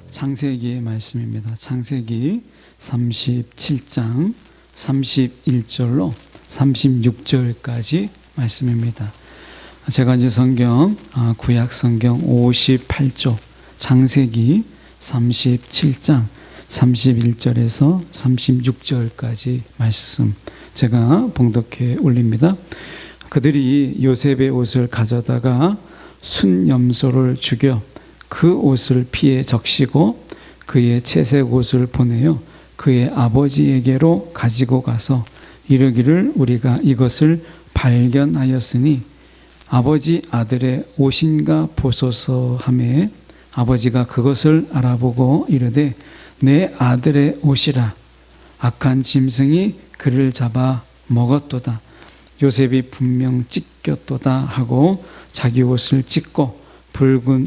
창세기의 말씀입니다. 창세기 37장 31절로 36절까지 말씀입니다. 제가 이제 성경, 구약 성경 58조 창세기 37장 31절에서 36절까지 말씀 제가 봉독해 올립니다. 그들이 요셉의 옷을 가져다가 순염소를 죽여 그 옷을 피에 적시고 그의 채색 옷을 보내어 그의 아버지에게로 가지고 가서 이르기를 우리가 이것을 발견하였으니 아버지 아들의 옷인가 보소서 하매 아버지가 그것을 알아보고 이르되 내 아들의 옷이라. 악한 짐승이 그를 잡아 먹었도다. 요셉이 분명 찢겼도다 하고 자기 옷을 찢고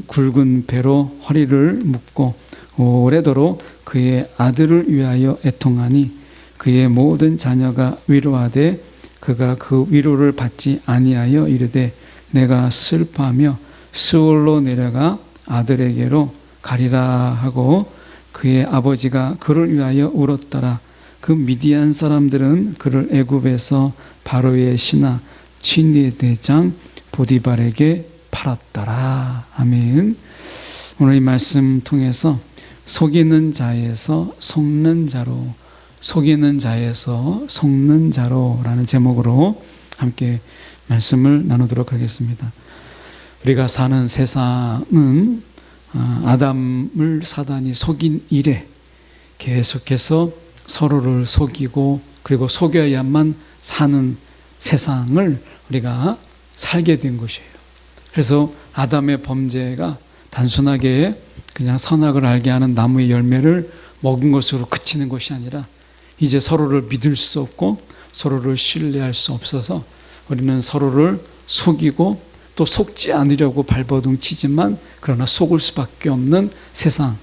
굵은 배로 허리를 묶고 오래도록 그의 아들을 위하여 애통하니 그의 모든 자녀가 위로하되 그가 그 위로를 받지 아니하여 이르되 내가 슬퍼하며 스올로 내려가 아들에게로 가리라 하고 그의 아버지가 그를 위하여 울었더라. 그 미디안 사람들은 그를 애굽에서 바로의 신하 친위 대장 보디발에게 팔았더라. 아멘. 오늘 이 말씀 통해서 속이는 자에서 속는 자로, 속이는 자에서 속는 자로라는 제목으로 함께 말씀을 나누도록 하겠습니다. 우리가 사는 세상은 아담을 사단이 속인 이래 계속해서 서로를 속이고 그리고 속여야만 사는 세상을 우리가 살게 된 것이에요. 그래서 아담의 범죄가 단순하게 그냥 선악을 알게 하는 나무의 열매를 먹은 것으로 그치는 것이 아니라 이제 서로를 믿을 수 없고 서로를 신뢰할 수 없어서 우리는 서로를 속이고 또 속지 않으려고 발버둥 치지만 그러나 속을 수밖에 없는 세상.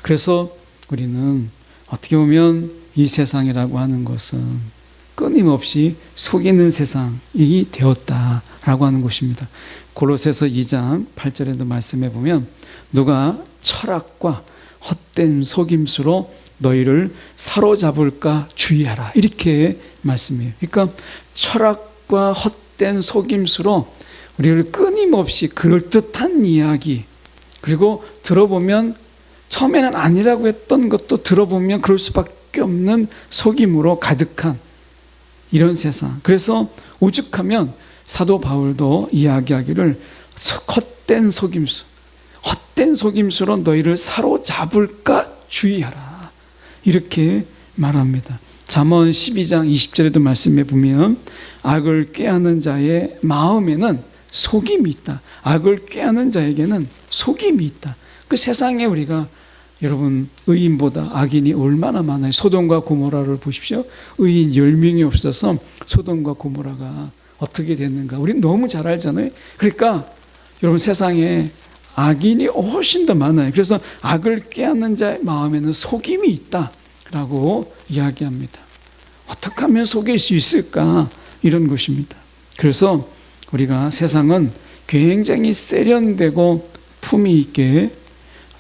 그래서 우리는 어떻게 보면 이 세상이라고 하는 것은 끊임없이 속이는 세상이 되었다라고 하는 것입니다. 골로새서 2장 8절에도 말씀해 보면 누가 철학과 헛된 속임수로 너희를 사로잡을까 주의하라 이렇게 말씀해요. 그러니까 철학과 헛된 속임수로 우리를 끊임없이 그럴듯한 이야기 그리고 들어보면 처음에는 아니라고 했던 것도 들어보면 그럴 수밖에 없는 속임으로 가득한 이런 세상. 그래서 오죽하면 사도 바울도 이야기하기를 헛된 속임수로 너희를 사로잡을까 주의하라 이렇게 말합니다. 잠언 12장 20절에도 말씀해 보면 악을 꾀하는 자의 마음에는 속임이 있다. 악을 꾀하는 자에게는 속임이 있다. 그 세상에 우리가 여러분 의인보다 악인이 얼마나 많아요. 소돔과 고모라를 보십시오. 의인 10명이 없어서 소돔과 고모라가 어떻게 됐는가 우리 너무 잘 알잖아요. 그러니까 여러분 세상에 악인이 훨씬 더 많아요. 그래서 악을 꾀하는 자의 마음에는 속임이 있다라고 이야기합니다. 어떻게 하면 속일 수 있을까 이런 것입니다. 그래서 우리가 세상은 굉장히 세련되고 품위 있게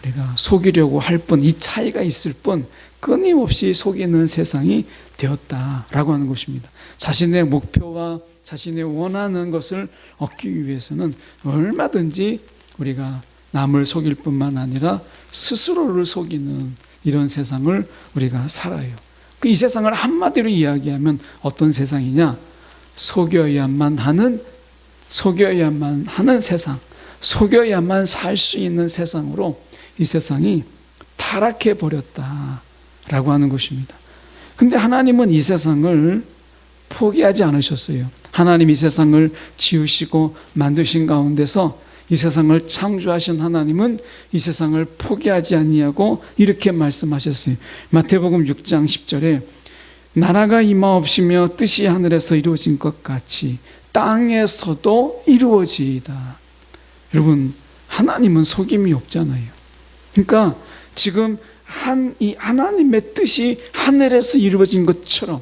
우리가 속이려고 할 뿐 이 차이가 있을 뿐 끊임없이 속이는 세상이 되었다라고 하는 것입니다. 자신의 목표와 자신의 원하는 것을 얻기 위해서는 얼마든지 우리가 남을 속일 뿐만 아니라 스스로를 속이는 이런 세상을 우리가 살아요. 이 세상을 한마디로 이야기하면 어떤 세상이냐? 속여야만 하는 세상, 속여야만 살 수 있는 세상으로 이 세상이 타락해 버렸다라고 하는 것입니다. 근데 하나님은 이 세상을 포기하지 않으셨어요. 하나님 이 세상을 지으시고 만드신 가운데서 이 세상을 창조하신 하나님은 이 세상을 포기하지 아니하고 이렇게 말씀하셨어요. 마태복음 6장 10절에 나라가 임하옵시며 뜻이 하늘에서 이루어진 것 같이 땅에서도 이루어지이다. 여러분 하나님은 속임이 없잖아요. 그러니까 지금 이 하나님의 뜻이 하늘에서 이루어진 것처럼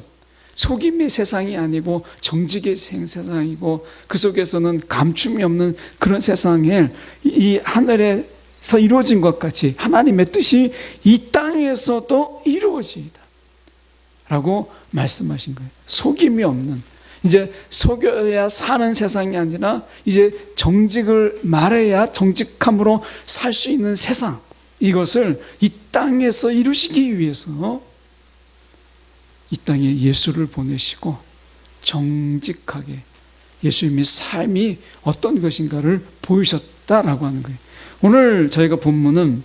속임의 세상이 아니고 정직의 세상이고 그 속에서는 감춤이 없는 그런 세상에 이 하늘의 이루어진 것 같이 하나님의 뜻이 이 땅에서도 이루어지이다 라고 말씀하신 거예요. 속임이 없는, 이제 속여야 사는 세상이 아니라 이제 정직을 말해야 정직함으로 살 수 있는 세상, 이것을 이 땅에서 이루시기 위해서 이 땅에 예수를 보내시고 정직하게 예수님의 삶이 어떤 것인가를 보이셨다라고 하는 거예요. 오늘 저희가 본문은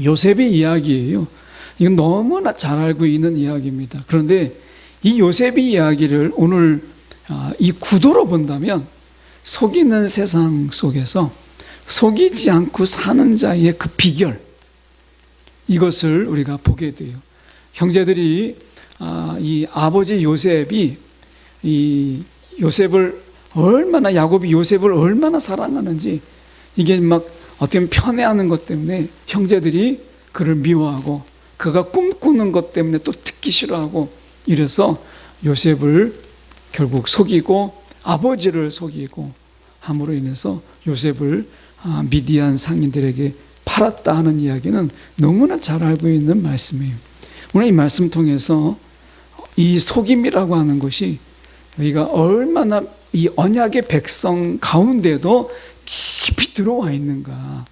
요셉의 이야기예요. 이건 너무나 잘 알고 있는 이야기입니다. 그런데 이 요셉의 이야기를 오늘 이 구도로 본다면 속이는 세상 속에서 속이지 않고 사는 자의 그 비결, 이것을 우리가 보게 돼요. 형제들이 이 아버지 요셉이 이 요셉을 얼마나, 야곱이 요셉을 얼마나 사랑하는지, 이게 막 어떻게 보면 편애하는 것 때문에 형제들이 그를 미워하고 그가 꿈꾸는 것 때문에 또 듣기 싫어하고, 이래서 요셉을 결국 속이고 아버지를 속이고 함으로 인해서 요셉을 미디안 상인들에게 팔았다 하는 이야기는 너무나 잘 알고 있는 말씀이에요. 오늘 이 말씀 통해서 이 속임이라고 하는 것이 우리가 얼마나 이 언약의 백성 가운데도 깊이 들어와 있는가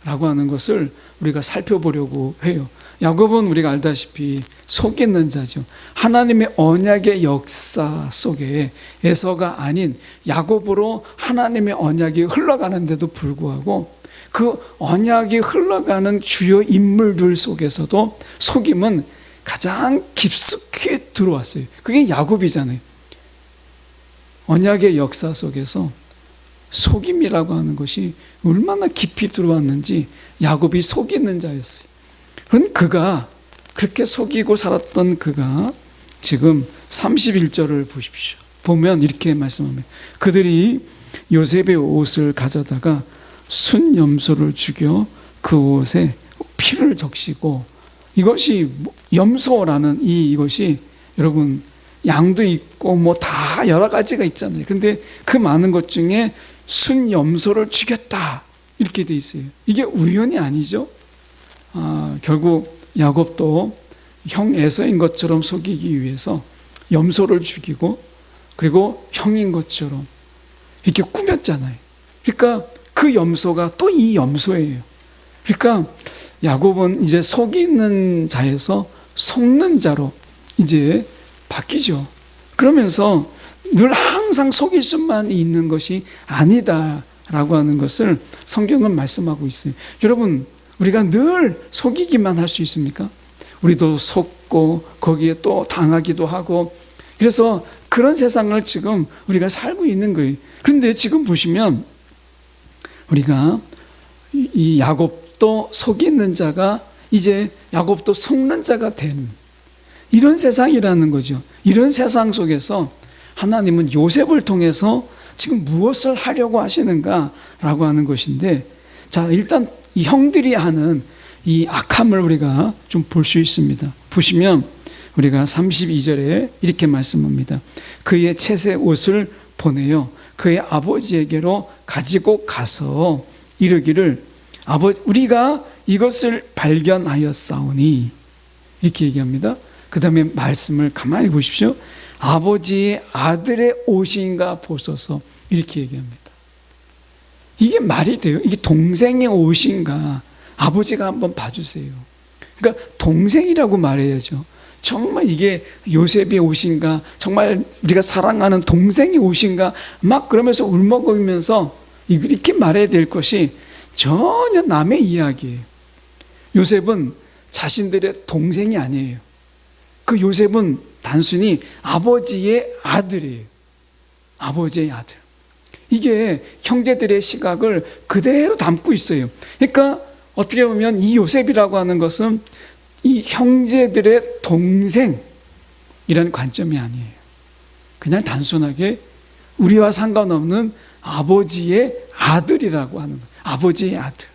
라고 하는 것을 우리가 살펴보려고 해요. 야곱은 우리가 알다시피 속이는 자죠. 하나님의 언약의 역사 속에 에서가 아닌 야곱으로 하나님의 언약이 흘러가는데도 불구하고 그 언약이 흘러가는 주요 인물들 속에서도 속임은 가장 깊숙이 들어왔어요. 그게 야곱이잖아요. 언약의 역사 속에서 속임이라고 하는 것이 얼마나 깊이 들어왔는지 야곱이 속이는 자였어요. 그런 그가, 그렇게 속이고 살았던 그가 지금 31절을 보십시오. 보면 이렇게 말씀합니다. 그들이 요셉의 옷을 가져다가 순염소를 죽여 그 옷에 피를 적시고, 이것이 염소라는 이것이 여러분 양도 있고 뭐 다 여러 가지가 있잖아요. 그런데 그 많은 것 중에 순염소를 죽였다 이렇게 돼 있어요. 이게 우연이 아니죠. 결국 야곱도 형 에서인 것처럼 속이기 위해서 염소를 죽이고 그리고 형인 것처럼 이렇게 꾸몄잖아요. 그러니까 그 염소가 또 이 염소예요. 그러니까 야곱은 이제 속이는 자에서 속는 자로 이제 바뀌죠. 그러면서 늘 항상 속일 수만 있는 것이 아니다라고 하는 것을 성경은 말씀하고 있어요. 여러분, 우리가 늘 속이기만 할 수 있습니까? 우리도 속고 거기에 또 당하기도 하고, 그래서 그런 세상을 지금 우리가 살고 있는 거예요. 그런데 지금 보시면 우리가 이 야곱도 속이는 자가 이제 야곱도 속는 자가 된 이런 세상이라는 거죠. 이런 세상 속에서 하나님은 요셉을 통해서 지금 무엇을 하려고 하시는가라고 하는 것인데, 자, 일단 이 형들이 하는 이 악함을 우리가 좀 볼 수 있습니다. 보시면 우리가 32절에 이렇게 말씀합니다. 그의 채색 옷을 보내어 그의 아버지에게로 가지고 가서 이르기를 우리가 이것을 발견하였사오니, 이렇게 얘기합니다. 그 다음에 말씀을 가만히 보십시오. 아버지의 아들의 옷인가 보소서, 이렇게 얘기합니다. 이게 말이 돼요? 이게 동생의 옷인가? 아버지가 한번 봐주세요. 그러니까 동생이라고 말해야죠. 정말 이게 요셉의 옷인가? 정말 우리가 사랑하는 동생의 옷인가? 막 그러면서 울먹이면서 이렇게 말해야 될 것이 전혀 남의 이야기예요. 요셉은 자신들의 동생이 아니에요. 그 요셉은 단순히 아버지의 아들이에요. 아버지의 아들. 이게 형제들의 시각을 그대로 담고 있어요. 그러니까 어떻게 보면 이 요셉이라고 하는 것은 이 형제들의 동생이라는 관점이 아니에요. 그냥 단순하게 우리와 상관없는 아버지의 아들이라고 하는 거예요. 아버지의 아들.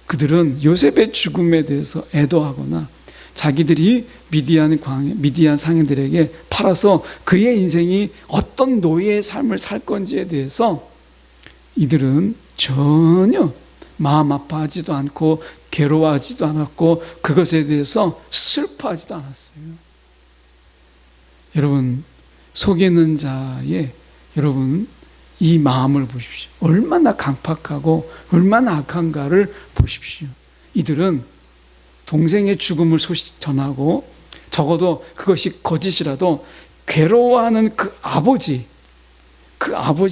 그들은 요셉의 죽음에 대해서 애도하거나 자기들이 미디안 상인들에게 팔아서 그의 인생이 어떤 노예의 삶을 살 건지에 대해서 이들은 전혀 마음 아파하지도 않고 괴로워하지도 않았고 그것에 대해서 슬퍼하지도 않았어요. 여러분, 속이는 자의 여러분 이 마음을 보십시오. 얼마나 강팍하고 얼마나 악한가를 보십시오. 이들은 동생의 죽음을 소식 전하고 적어도 그것이 거짓이라도 괴로워하는 그 아버지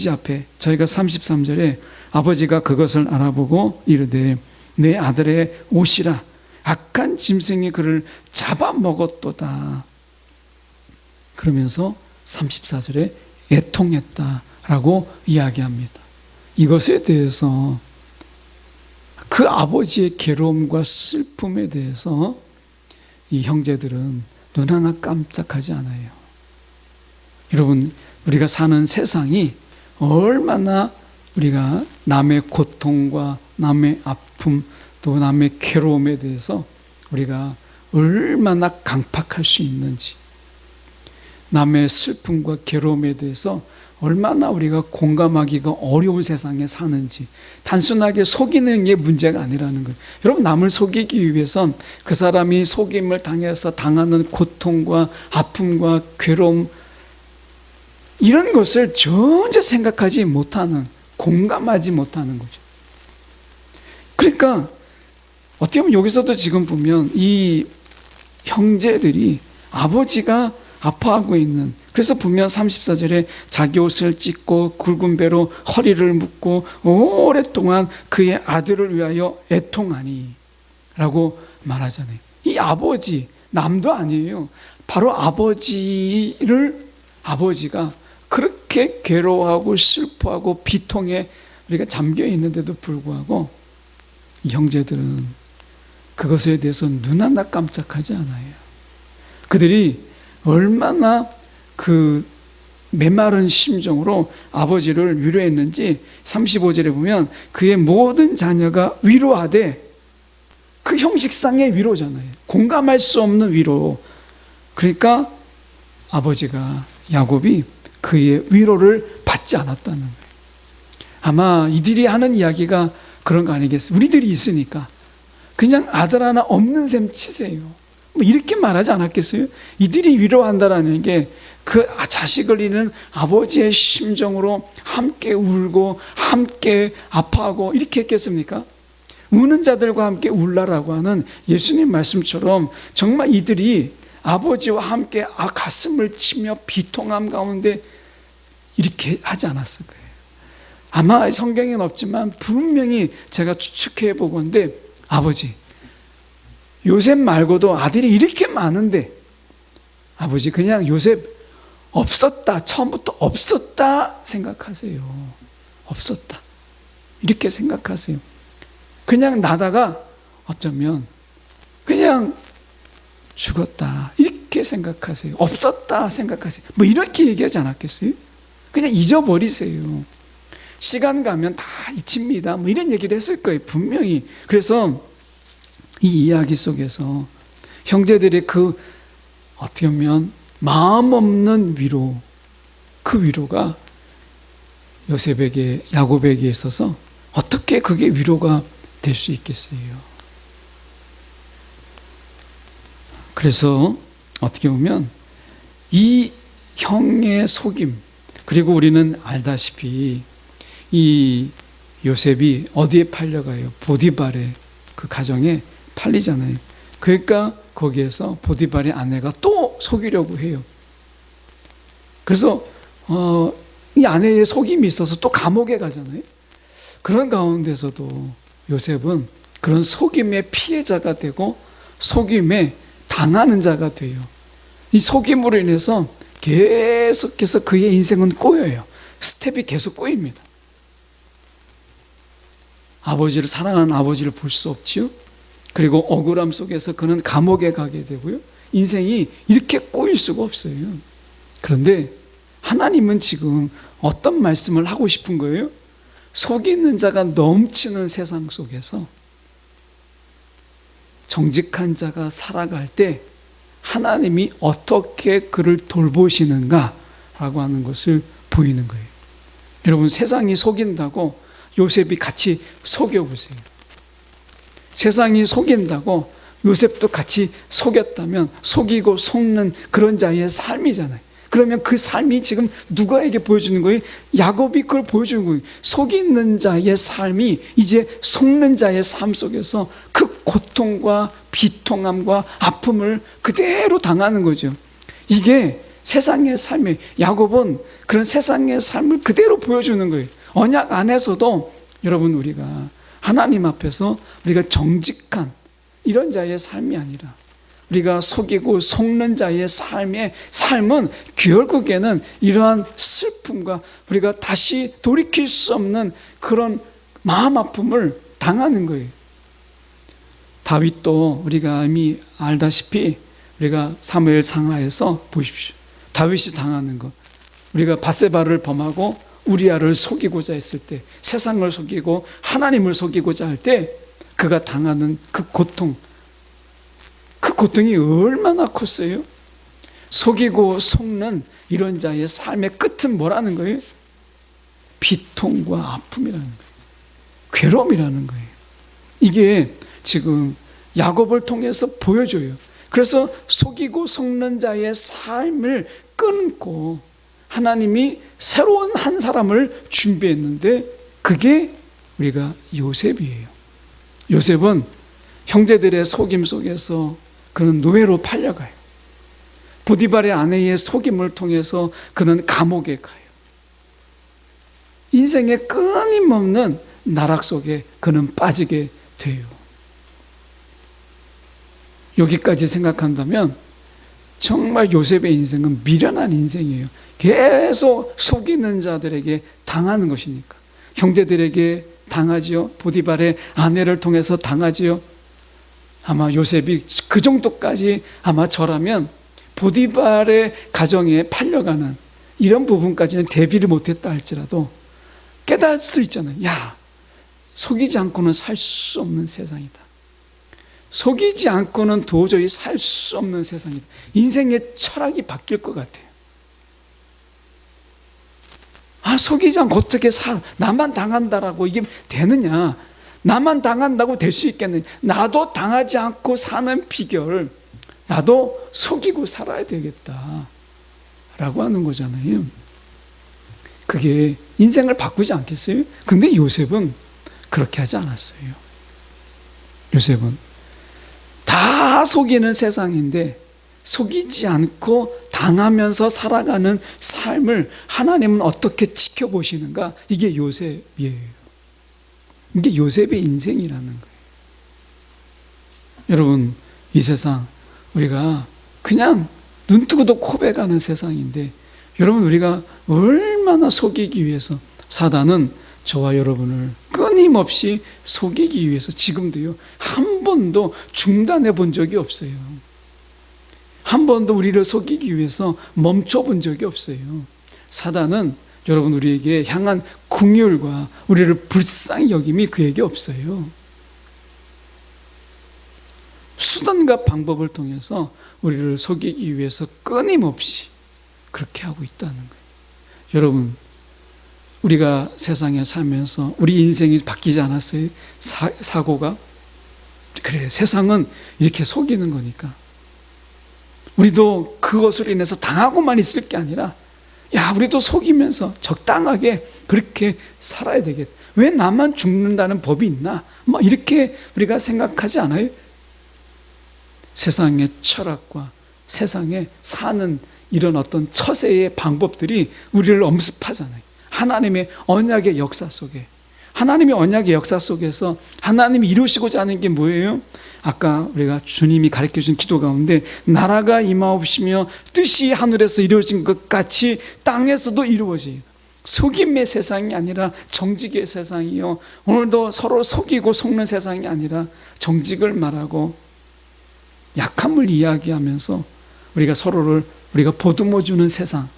앞에 저희가 33절에 아버지가 그것을 알아보고 이르되 내 아들의 옷이라 악한 짐승이 그를 잡아먹었도다. 그러면서 34절에 애통했다라고 이야기합니다. 이것에 대해서 그 아버지의 괴로움과 슬픔에 대해서 이 형제들은 눈 하나 깜짝하지 않아요. 여러분, 우리가 사는 세상이 얼마나 우리가 남의 고통과 남의 아픔 또 남의 괴로움에 대해서 우리가 얼마나 강팍할 수 있는지, 남의 슬픔과 괴로움에 대해서 얼마나 우리가 공감하기가 어려운 세상에 사는지, 단순하게 속이는 게 문제가 아니라는 거예요. 여러분, 남을 속이기 위해선 그 사람이 속임을 당해서 당하는 고통과 아픔과 괴로움 이런 것을 전혀 생각하지 못하는, 공감하지 못하는 거죠. 그러니까 어떻게 보면 여기서도 지금 보면 이 형제들이 아버지가 아파하고 있는, 그래서 보면 34절에 자기 옷을 찢고 굵은 배로 허리를 묶고 오랫동안 그의 아들을 위하여 애통하니 라고 말하잖아요. 이 아버지, 남도 아니에요. 바로 아버지가 그렇게 괴로워하고 슬퍼하고 비통에 우리가 잠겨 있는데도 불구하고 이 형제들은 그것에 대해서 눈 하나 깜짝하지 않아요. 그들이 얼마나 그 메마른 심정으로 아버지를 위로했는지 35절에 보면 그의 모든 자녀가 위로하되, 그 형식상의 위로잖아요. 공감할 수 없는 위로. 그러니까 아버지가, 야곱이 그의 위로를 받지 않았다는 거예요. 아마 이들이 하는 이야기가 그런 거 아니겠어요? 우리들이 있으니까 그냥 아들 하나 없는 셈 치세요. 뭐 이렇게 말하지 않았겠어요? 이들이 위로한다라는 게 그 자식을 잃은 아버지의 심정으로 함께 울고 함께 아파하고 이렇게 했겠습니까? 우는 자들과 함께 울라라고 하는 예수님 말씀처럼 정말 이들이 아버지와 함께 가슴을 치며 비통함 가운데 이렇게 하지 않았을 거예요. 아마 성경에는 없지만 분명히 제가 추측해 보건대 아버지, 요셉 말고도 아들이 이렇게 많은데 아버지 그냥 요셉 없었다, 처음부터 없었다 생각하세요. 없었다 이렇게 생각하세요. 그냥 나다가 어쩌면 그냥 죽었다 이렇게 생각하세요. 없었다 생각하세요. 뭐 이렇게 얘기하지 않았겠어요? 그냥 잊어버리세요. 시간 가면 다 잊힙니다. 뭐 이런 얘기도 했을 거예요, 분명히. 그래서 이 이야기 속에서 형제들의 그 어떻게 보면 마음 없는 위로, 그 위로가 요셉에게, 야곱에게 있어서 어떻게 그게 위로가 될 수 있겠어요? 그래서 어떻게 보면 이 형의 속임, 그리고 우리는 알다시피 이 요셉이 어디에 팔려가요? 보디발의 그 가정에 팔리잖아요. 그러니까 거기에서 보디발의 아내가 또 속이려고 해요. 그래서 이 아내의 속임이 있어서 또 감옥에 가잖아요. 그런 가운데서도 요셉은 그런 속임의 피해자가 되고 속임에 당하는 자가 돼요. 이 속임으로 인해서 계속해서 그의 인생은 꼬여요. 스텝이 계속 꼬입니다. 아버지를, 사랑하는 아버지를 볼 수 없지요. 그리고 억울함 속에서 그는 감옥에 가게 되고요. 인생이 이렇게 꼬일 수가 없어요. 그런데 하나님은 지금 어떤 말씀을 하고 싶은 거예요? 속이는 자가 넘치는 세상 속에서 정직한 자가 살아갈 때 하나님이 어떻게 그를 돌보시는가라고 하는 것을 보이는 거예요. 여러분, 세상이 속인다고 요셉이 같이 속여보세요. 세상이 속인다고 요셉도 같이 속였다면 속이고 속는 그런 자의 삶이잖아요. 그러면 그 삶이 지금 누구에게 보여주는 거예요? 야곱이 그걸 보여주는 거예요. 속이는 자의 삶이 이제 속는 자의 삶 속에서 그 고통과 비통함과 아픔을 그대로 당하는 거죠. 이게 세상의 삶이에요. 야곱은 그런 세상의 삶을 그대로 보여주는 거예요. 언약 안에서도 여러분, 우리가 하나님 앞에서 우리가 정직한 이런 자의 삶이 아니라 우리가 속이고 속는 자의 삶은 결국에는 이러한 슬픔과 우리가 다시 돌이킬 수 없는 그런 마음 아픔을 당하는 거예요. 다윗도 우리가 이미 알다시피 우리가 사무엘 상하에서 보십시오. 다윗이 당하는 것, 우리가 바세바를 범하고 우리아를 속이고자 했을 때, 세상을 속이고 하나님을 속이고자 할 때 그가 당하는 그 고통, 그 고통이 얼마나 컸어요? 속이고 속는 이런 자의 삶의 끝은 뭐라는 거예요? 비통과 아픔이라는 거예요. 괴로움이라는 거예요. 이게 지금 야곱을 통해서 보여줘요. 그래서 속이고 속는 자의 삶을 끊고 하나님이 새로운 한 사람을 준비했는데 그게 우리가 요셉이에요. 요셉은 형제들의 속임 속에서 그는 노예로 팔려가요. 보디발의 아내의 속임을 통해서 그는 감옥에 가요. 인생의 끊임없는 나락 속에 그는 빠지게 돼요. 여기까지 생각한다면 정말 요셉의 인생은 미련한 인생이에요. 계속 속이는 자들에게 당하는 것이니까. 형제들에게 당하지요. 보디발의 아내를 통해서 당하지요. 아마 요셉이 그 정도까지 아마 저라면 보디발의 가정에 팔려가는 이런 부분까지는 대비를 못했다 할지라도 깨달을 수 있잖아요. 야, 속이지 않고는 살 수 없는 세상이다. 속이지 않고는 도저히 살 수 없는 세상이다. 인생의 철학이 바뀔 것 같아요. 아, 속이지 않고 어떻게 살아? 나만 당한다라고 이게 되느냐? 나만 당한다고 될 수 있겠느냐? 나도 당하지 않고 사는 비결, 나도 속이고 살아야 되겠다 라고 하는 거잖아요. 그게 인생을 바꾸지 않겠어요? 근데 요셉은 그렇게 하지 않았어요. 요셉은 다 속이는 세상인데 속이지 않고 당하면서 살아가는 삶을 하나님은 어떻게 지켜보시는가? 이게 요셉이에요. 이게 요셉의 인생이라는 거예요. 여러분, 이 세상 우리가 그냥 눈뜨고도 코베가는 세상인데 여러분, 우리가 얼마나 속이기 위해서 사단은 저와 여러분을 끊임없이 속이기 위해서 지금도요, 한 번도 중단해 본 적이 없어요. 한 번도 우리를 속이기 위해서 멈춰 본 적이 없어요. 사단은 여러분, 우리에게 향한 긍휼과 우리를 불쌍히 여김이 그에게 없어요. 수단과 방법을 통해서 우리를 속이기 위해서 끊임없이 그렇게 하고 있다는 거예요. 여러분, 우리가 세상에 살면서 우리 인생이 바뀌지 않았어요? 사고가? 그래, 세상은 이렇게 속이는 거니까 우리도 그것으로 인해서 당하고만 있을 게 아니라 야, 우리도 속이면서 적당하게 그렇게 살아야 되겠다. 왜 나만 죽는다는 법이 있나? 뭐 이렇게 우리가 생각하지 않아요? 세상의 철학과 세상에 사는 이런 어떤 처세의 방법들이 우리를 엄습하잖아요. 하나님의 언약의 역사 속에, 하나님의 언약의 역사 속에서 하나님이 이루시고자 하는 게 뭐예요? 아까 우리가 주님이 가르쳐준 기도 가운데 나라가 임하옵시며 뜻이 하늘에서 이루어진 것 같이 땅에서도 이루어져요. 속임의 세상이 아니라 정직의 세상이요, 오늘도 서로 속이고 속는 세상이 아니라 정직을 말하고 약함을 이야기하면서 우리가 서로를 우리가 보듬어주는 세상,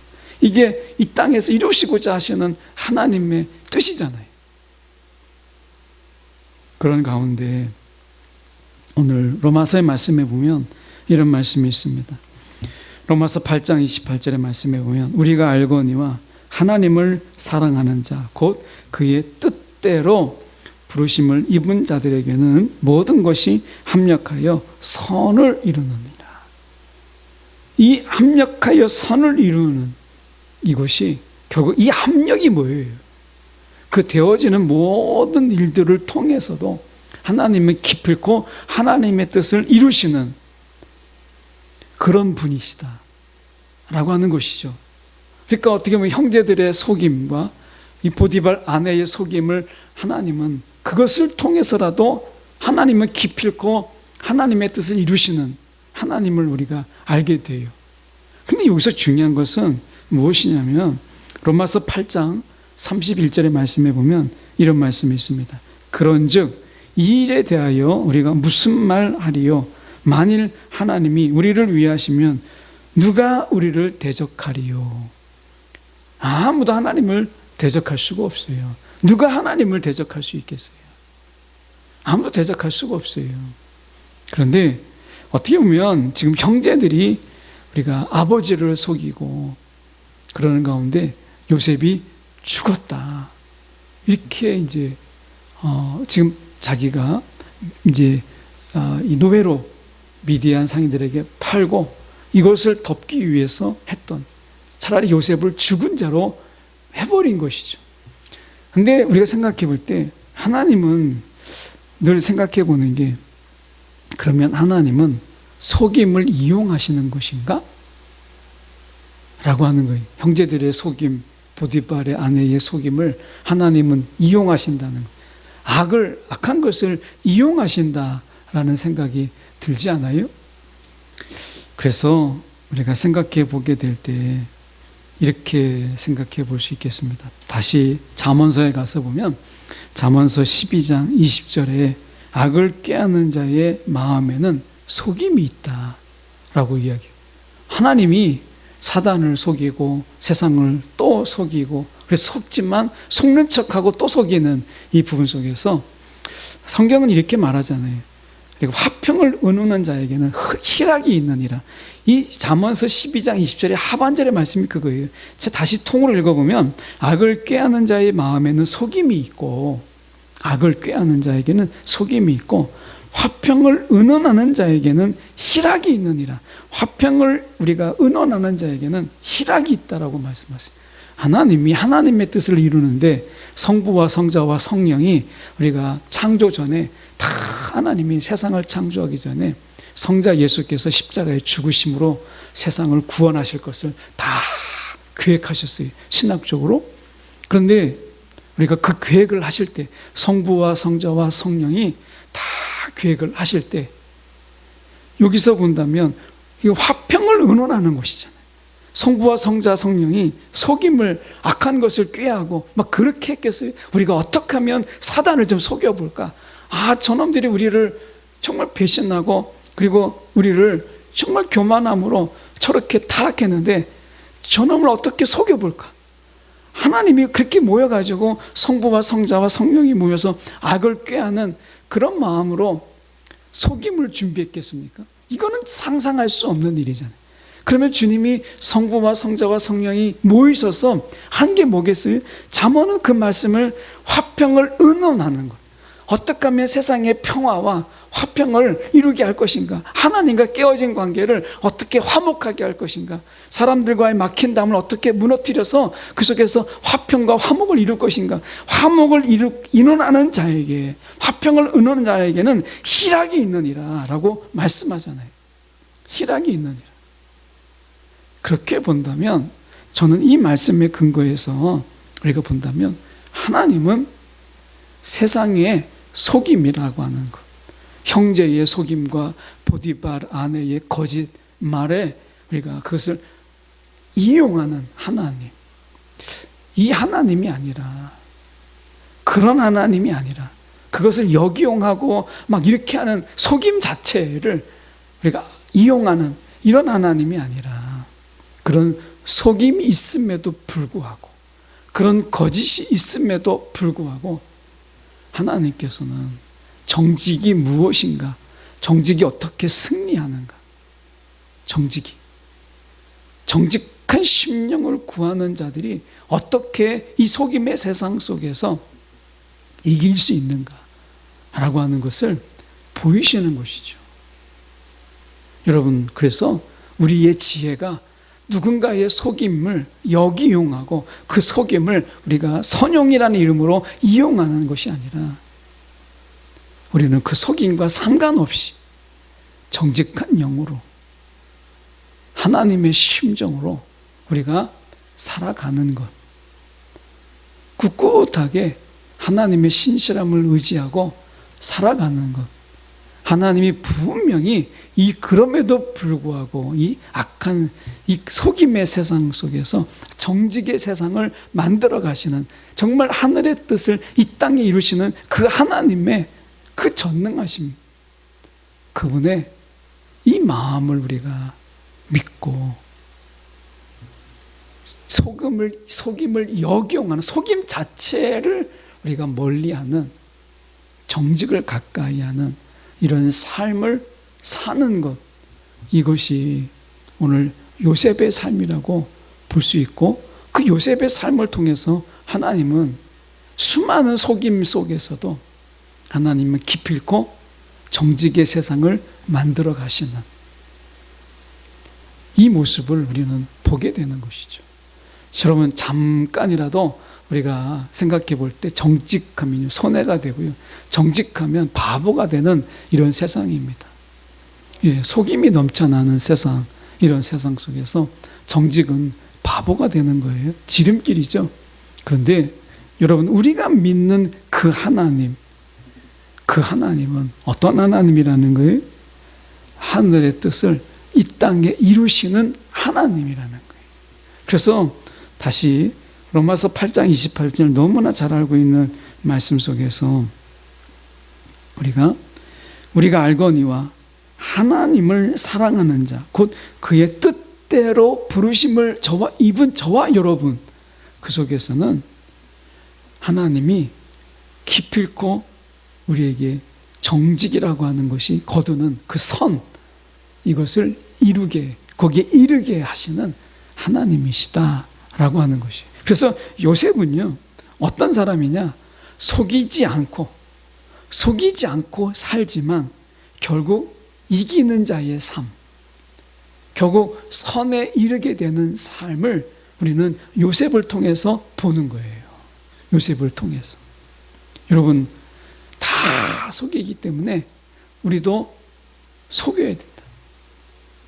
이게 이 땅에서 이루시고자 하시는 하나님의 뜻이잖아요. 그런 가운데 오늘 로마서의 말씀에 보면 이런 말씀이 있습니다. 로마서 8장 28절의 말씀에 보면 우리가 알거니와 하나님을 사랑하는 자 곧 그의 뜻대로 부르심을 입은 자들에게는 모든 것이 합력하여 선을 이루느니라. 이 합력하여 선을 이루는 이것이 결국 이 합력이 뭐예요? 그 되어지는 모든 일들을 통해서도 하나님을 기필코 하나님의 뜻을 이루시는 그런 분이시다 라고 하는 것이죠. 그러니까 어떻게 보면 형제들의 속임과 이 보디발 아내의 속임을 하나님은 그것을 통해서라도 하나님은 기필코 하나님의 뜻을 이루시는 하나님을 우리가 알게 돼요. 근데 여기서 중요한 것은 무엇이냐면 로마서 8장 31절의 말씀에 보면 이런 말씀이 있습니다. 그런즉 이 일에 대하여 우리가 무슨 말 하리요? 만일 하나님이 우리를 위하시면 누가 우리를 대적하리요? 아무도 하나님을 대적할 수가 없어요. 누가 하나님을 대적할 수 있겠어요? 아무도 대적할 수가 없어요. 그런데 어떻게 보면 지금 형제들이 우리가 아버지를 속이고 그러는 가운데 요셉이 죽었다. 이렇게 이제 지금 자기가 이제 이 노예로 미디안 상인들에게 팔고 이것을 덮기 위해서 했던, 차라리 요셉을 죽은 자로 해버린 것이죠. 근데 우리가 생각해 볼 때 하나님은 늘 생각해 보는 게, 그러면 하나님은 속임을 이용하시는 것인가? 라고 하는 거예요. 형제들의 속임, 보디발의 아내의 속임을 하나님은 이용하신다는 거예요. 악한 것을 이용하신다라는 생각이 들지 않아요? 그래서 우리가 생각해 보게 될 때 이렇게 생각해 볼 수 있겠습니다. 다시 잠언서에 가서 보면 잠언서 12장 20절에 악을 꾀하는 자의 마음에는 속임이 있다라고 이야기해요. 하나님이 사단을 속이고 세상을 또 속이고, 그래서 속지만 속는 척하고 또 속이는 이 부분 속에서 성경은 이렇게 말하잖아요. 그리고 화평을 은우는 자에게는 희락이 있느니라. 이 잠언서 12장 20절의 하반절의 말씀이 그거예요. 제가 다시 통으로 읽어보면 악을 꾀하는 자의 마음에는 속임이 있고, 악을 꾀하는 자에게는 속임이 있고, 화평을 은원하는 자에게는 희락이 있느니라. 화평을 우리가 은원하는 자에게는 희락이 있다라고 말씀하세요. 하나님이 하나님의 뜻을 이루는데 성부와 성자와 성령이 우리가 창조 전에 다 하나님이 세상을 창조하기 전에 성자 예수께서 십자가에 죽으심으로 세상을 구원하실 것을 다 계획하셨어요. 신학적으로. 그런데 우리가 그 계획을 하실 때 성부와 성자와 성령이 다 계획을 하실 때 여기서 본다면 이 화평을 의논하는 것이잖아요. 성부와 성자 성령이 속임을, 악한 것을 꾀하고 막 그렇게 했겠어요? 우리가 어떻게 하면 사단을 좀 속여볼까? 저놈들이 우리를 정말 배신하고 그리고 우리를 정말 교만함으로 저렇게 타락했는데 저놈을 어떻게 속여볼까? 하나님이 그렇게 모여가지고 성부와 성자와 성령이 모여서 악을 꾀하는 그런 마음으로 속임을 준비했겠습니까? 이거는 상상할 수 없는 일이잖아요. 그러면 주님이 성부와 성자와 성령이 모이셔서 한 게 뭐겠어요? 잠언은 그 말씀을 화평을 의논하는 것. 어떻게 하면 세상의 평화와 화평을 이루게 할 것인가? 하나님과 깨어진 관계를 어떻게 화목하게 할 것인가? 사람들과의 막힌 담을 어떻게 무너뜨려서 그 속에서 화평과 화목을 이룰 것인가? 화목을 인원하는 자에게, 화평을 의논하는 자에게는 희락이 있느니라 라고 말씀하잖아요. 희락이 있느니라. 그렇게 본다면 저는 이 말씀에 근거해서 우리가 본다면 하나님은 세상의 속임이라고 하는 것, 형제의 속임과 보디발 아내의 거짓말에 우리가 그것을 이용하는 하나님, 이 하나님이 아니라, 그런 하나님이 아니라 그것을 역이용하고 막 이렇게 하는 속임 자체를 우리가 이용하는 이런 하나님이 아니라, 그런 속임이 있음에도 불구하고, 그런 거짓이 있음에도 불구하고 하나님께서는 정직이 무엇인가, 정직이 어떻게 승리하는가, 정직한 심령을 구하는 자들이 어떻게 이 속임의 세상 속에서 이길 수 있는가, 라고 하는 것을 보이시는 것이죠. 여러분, 그래서 우리의 지혜가 누군가의 속임을 역이용하고 그 속임을 우리가 선용이라는 이름으로 이용하는 것이 아니라 우리는 그 속임과 상관없이 정직한 영으로 하나님의 심정으로 우리가 살아가는 것, 꿋꿋하게 하나님의 신실함을 의지하고 살아가는 것, 하나님이 분명히 그럼에도 불구하고 이 악한 이 속임의 세상 속에서 정직의 세상을 만들어 가시는, 정말 하늘의 뜻을 이 땅에 이루시는 그 하나님의 그 전능하심, 그분의 이 마음을 우리가 믿고 속임을 역용하는, 속임 자체를 우리가 멀리하는, 정직을 가까이하는 이런 삶을 사는 것, 이것이 오늘 요셉의 삶이라고 볼 수 있고, 그 요셉의 삶을 통해서 하나님은 수많은 속임 속에서도 하나님은 기필코 정직의 세상을 만들어 가시는 이 모습을 우리는 보게 되는 것이죠. 여러분, 잠깐이라도 우리가 생각해 볼 때 정직하면 손해가 되고요, 정직하면 바보가 되는 이런 세상입니다. 예, 속임이 넘쳐나는 세상, 이런 세상 속에서 정직은 바보가 되는 거예요. 지름길이죠. 그런데 여러분, 우리가 믿는 그 하나님, 그 하나님은 어떤 하나님이라는 거예요? 하늘의 뜻을 이 땅에 이루시는 하나님이라는 거예요. 그래서 다시 로마서 8장 28절 너무나 잘 알고 있는 말씀 속에서 우리가 알거니와 하나님을 사랑하는 자, 곧 그의 뜻대로 부르심을 입은 저와 여러분, 그 속에서는 하나님이 기필코 우리에게 정직이라고 하는 것이 거두는 그 선, 이것을 이루게, 거기에 이르게 하시는 하나님이시다라고 하는 것이에요. 그래서 요셉은요, 어떤 사람이냐? 속이지 않고 살지만 결국 이기는 자의 삶, 결국 선에 이르게 되는 삶을 우리는 요셉을 통해서 보는 거예요. 요셉을 통해서. 여러분, 다 속이기 때문에 우리도 속여야 된다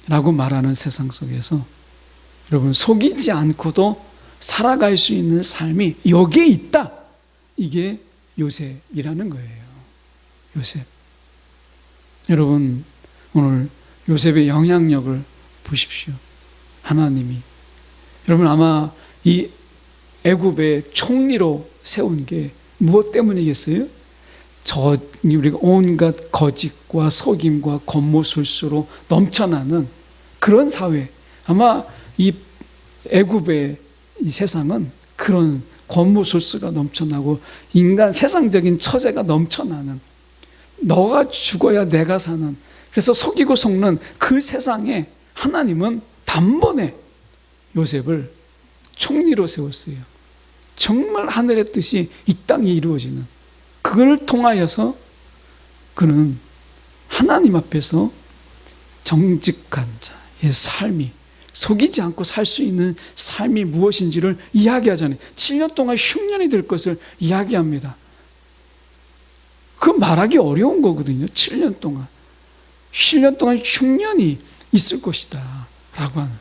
라고 말하는 세상 속에서 여러분, 속이지 않고도 살아갈 수 있는 삶이 여기에 있다, 이게 요셉이라는 거예요. 요셉. 여러분, 오늘 요셉의 영향력을 보십시오. 하나님이, 여러분, 아마 이 애굽의 총리로 세운 게 무엇 때문이겠어요? 우리가 온갖 거짓과 속임과 권모술수로 넘쳐나는 그런 사회, 아마 이 애굽의 이 세상은 그런 권모술수가 넘쳐나고 인간 세상적인 처세가 넘쳐나는, 너가 죽어야 내가 사는, 그래서 속이고 속는 그 세상에 하나님은 단번에 요셉을 총리로 세웠어요. 정말 하늘의 뜻이 이 땅에 이루어지는, 그걸 통하여서 그는 하나님 앞에서 정직한 자의 삶이, 속이지 않고 살 수 있는 삶이 무엇인지를 이야기하잖아요. 7년 동안 흉년이 될 것을 이야기합니다. 그 말하기 어려운 거거든요. 7년 동안 흉년이 있을 것이다 라고 하는,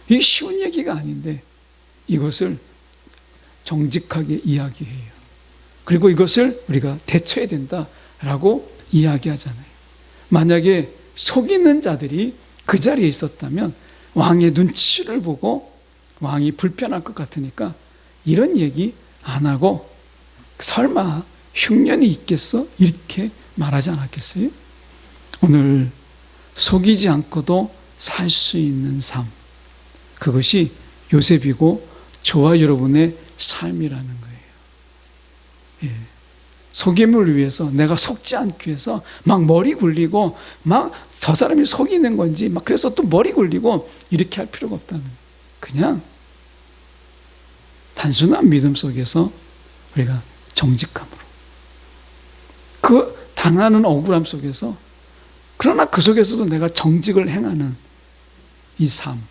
이게 쉬운 얘기가 아닌데 이것을 정직하게 이야기해요. 그리고 이것을 우리가 대처해야 된다라고 이야기하잖아요. 만약에 속이는 자들이 그 자리에 있었다면 왕의 눈치를 보고 왕이 불편할 것 같으니까 이런 얘기 안 하고, 설마 흉년이 있겠어? 이렇게 말하지 않았겠어요? 오늘 속이지 않고도 살 수 있는 삶, 그것이 요셉이고 저와 여러분의 삶이라는 거예요. 예. 속임을 위해서, 내가 속지 않기 위해서 막 머리 굴리고 막 저 사람이 속이는 건지 막 그래서 또 머리 굴리고 이렇게 할 필요가 없다는 거예요. 그냥 단순한 믿음 속에서 우리가 정직함으로, 그 당하는 억울함 속에서, 그러나 그 속에서도 내가 정직을 행하는 이 삶,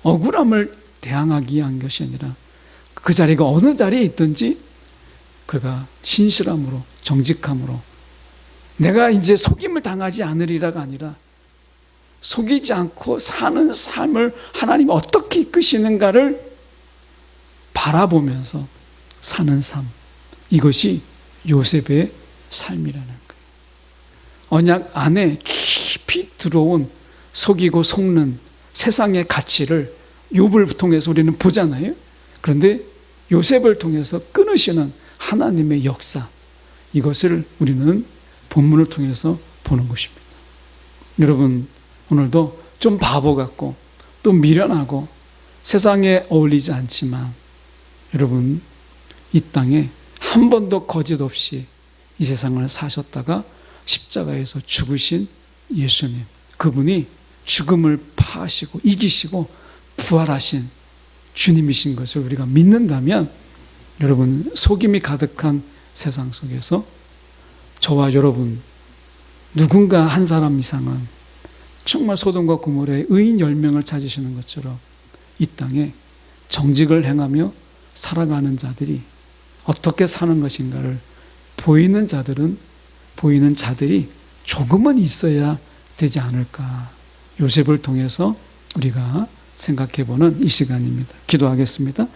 억울함을 대항하기 위한 것이 아니라 그 자리가 어느 자리에 있든지 그가 신실함으로, 정직함으로, 내가 이제 속임을 당하지 않으리라가 아니라 속이지 않고 사는 삶을 하나님이 어떻게 이끄시는가를 바라보면서 사는 삶, 이것이 요셉의 삶이라는 거예요. 언약 안에 깊이 들어온 속이고 속는 세상의 가치를 욥을 통해서 우리는 보잖아요. 그런데 요셉을 통해서 끊으시는 하나님의 역사, 이것을 우리는 본문을 통해서 보는 것입니다. 여러분, 오늘도 좀 바보 같고 또 미련하고 세상에 어울리지 않지만, 여러분, 이 땅에 한 번도 거짓 없이 이 세상을 사셨다가 십자가에서 죽으신 예수님, 그분이 죽음을 파하시고 이기시고 부활하신 주님이신 것을 우리가 믿는다면, 여러분, 속임이 가득한 세상 속에서 저와 여러분 누군가 한 사람 이상은 정말 소돔과 고모라의 의인 10명을 찾으시는 것처럼 이 땅에 정직을 행하며 살아가는 자들이 어떻게 사는 것인가를 보이는 자들이 조금은 있어야 되지 않을까, 요셉을 통해서 우리가 생각해 보는 이 시간입니다. 기도하겠습니다.